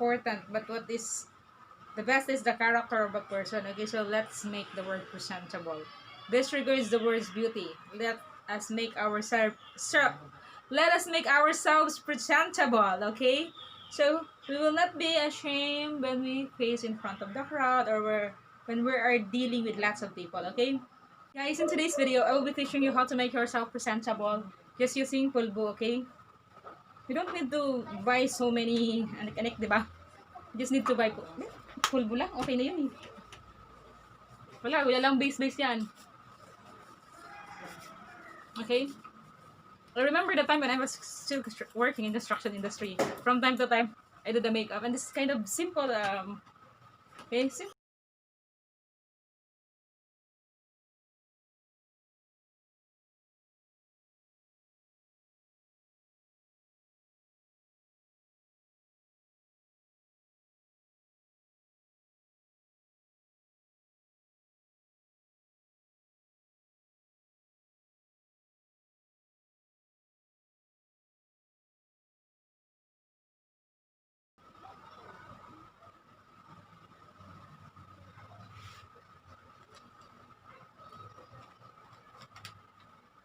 important, but what is the best is the character of a person. Okay, so let's make the word presentable. Disregards the word's beauty. Let us make ourselves presentable. Okay, so we will not be ashamed when we face in front of the crowd or when we are dealing with lots of people. Okay, guys, in today's video, I will be teaching you how to make yourself presentable just using pulbo. Okay, you don't need to buy so many anik-anik, diba? You just need to buy pulbo lang. Okay na yun eh. Wala lang base yan. Okay? I remember the time when I was still working in the construction industry. From time to time, I do the makeup. And this is kind of simple, okay? Simple.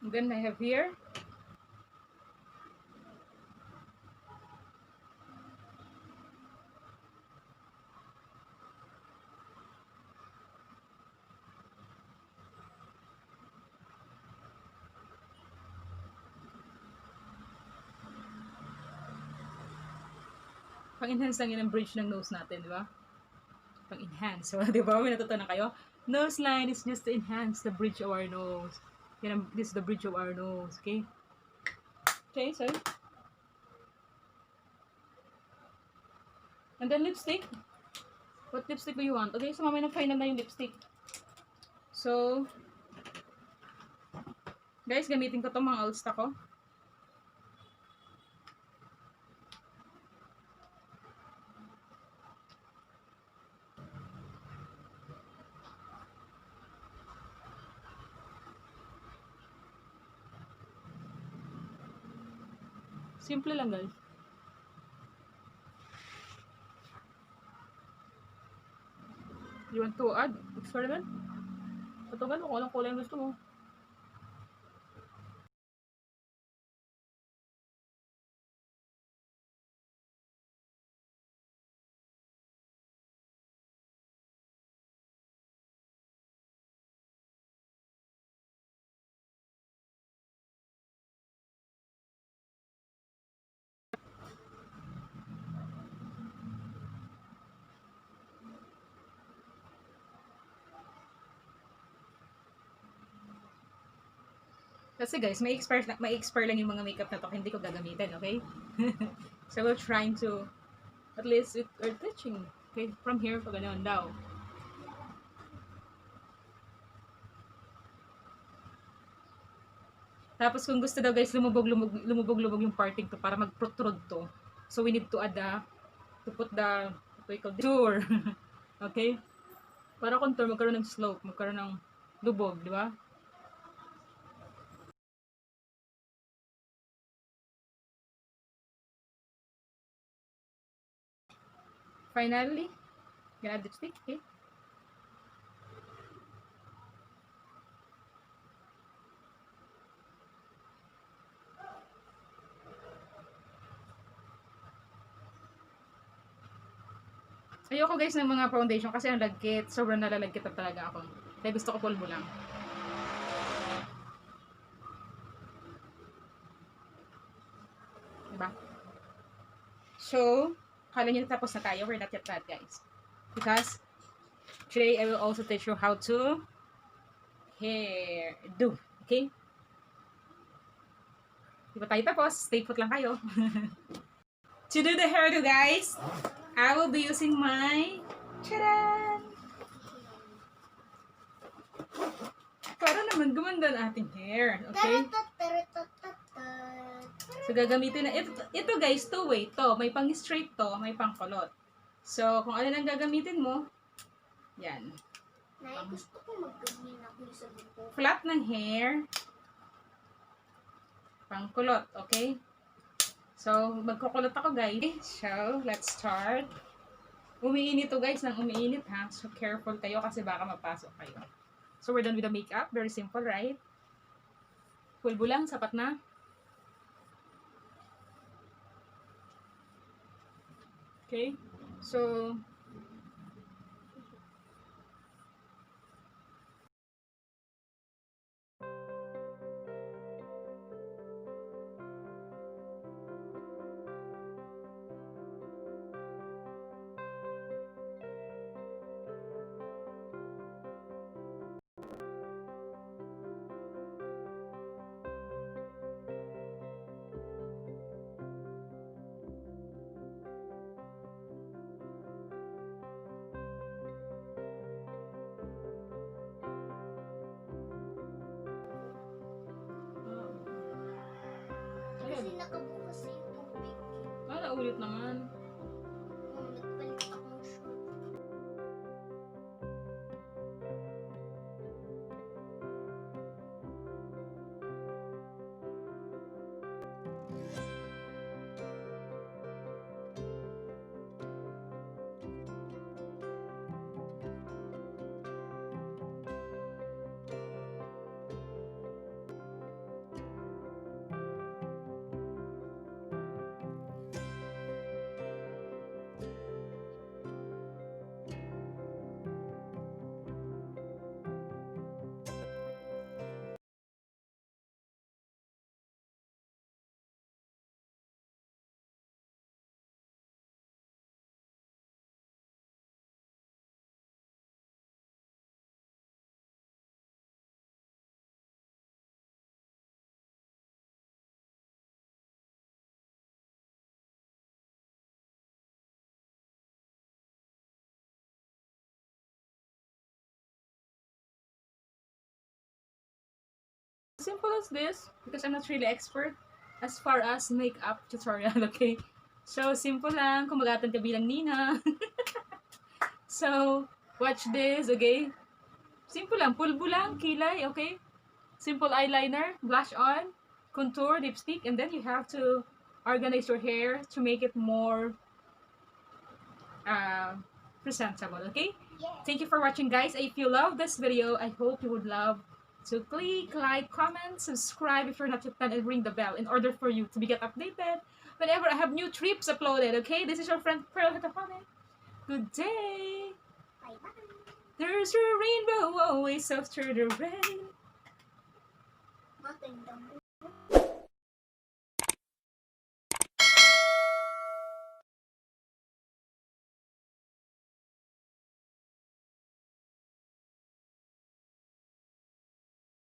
And then I have here. Pang-enhance lang yun ang bridge ng nose natin, di ba? Pang-enhance. So, di ba? May natutunan kayo? Nose line is just to enhance the bridge of our nose. This is the bridge of our nose, okay? Okay, so. And then lipstick. What lipstick do you want? Okay, so mamaya na-final na yung lipstick. So, guys, gamitin ko itong mga Ulsta ko. Simple lang, guys. You want to add experiment? Patugan mo kung anong kulay ang gusto mo. Kasi guys, may expire lang yung mga makeup na to, hindi ko gagamitin, okay? So we're trying to, at least we're teaching, okay? From here, pag ganoon daw. Tapos kung gusto daw guys, lumubog yung parting to para mag-protrude to. So we need to add to put the, what we call contour. Okay? Para contour, magkaroon ng slope, magkaroon ng lubog, di ba? Finally, gonna add lipstick, okay? Ayoko guys ng mga foundation kasi ang lagkit, sobrang nalalagkit na talaga ako. Kaya gusto ko pulbo lang. Diba? So, kala nyo tapos na tayo. We're not yet done, guys. Because today I will also teach you how to hairdo. Okay? Di ba tayo tapos? Stay put lang kayo. To do the hairdo, guys, I will be using my charan! Para naman gumanda ang ating hair. Okay? So, gagamitin na. Ito guys, two-way to. May pang-straight to, may pang-kulot. So, kung ano lang gagamitin mo, yan. Gusto ko mag-gamin ako sa buko. Flat ng hair, pang-kulot, okay? So, magkukulot ako guys. Okay, so, let's start. Umiinit to guys, nang umiinit ha. So careful kayo kasi baka mapasok kayo. So we're done with the makeup. Very simple, right? Pulbo lang, sapat na. Okay? So, Kasi nakabukas yung tubig. naulit naman. Nagpalit ako ng short. Simple as this, because I'm not really expert as far as makeup tutorial, okay? So, simple lang, kumagatan ka bilang Nina. So, watch this, okay? Simple lang, pulbo lang, kilay, okay? Simple eyeliner, blush on, contour, lipstick, and then you have to organize your hair to make it more uh, presentable, okay? Yeah. Thank you for watching, guys. If you love this video, I hope you would love to click, like, comment, subscribe if you're not yet done, and ring the bell in order for you to be get updated whenever I have new trips uploaded, okay? This is your friend Pearl Hatafane. Good day! Bye-bye. There's a rainbow always after the rain. Matindang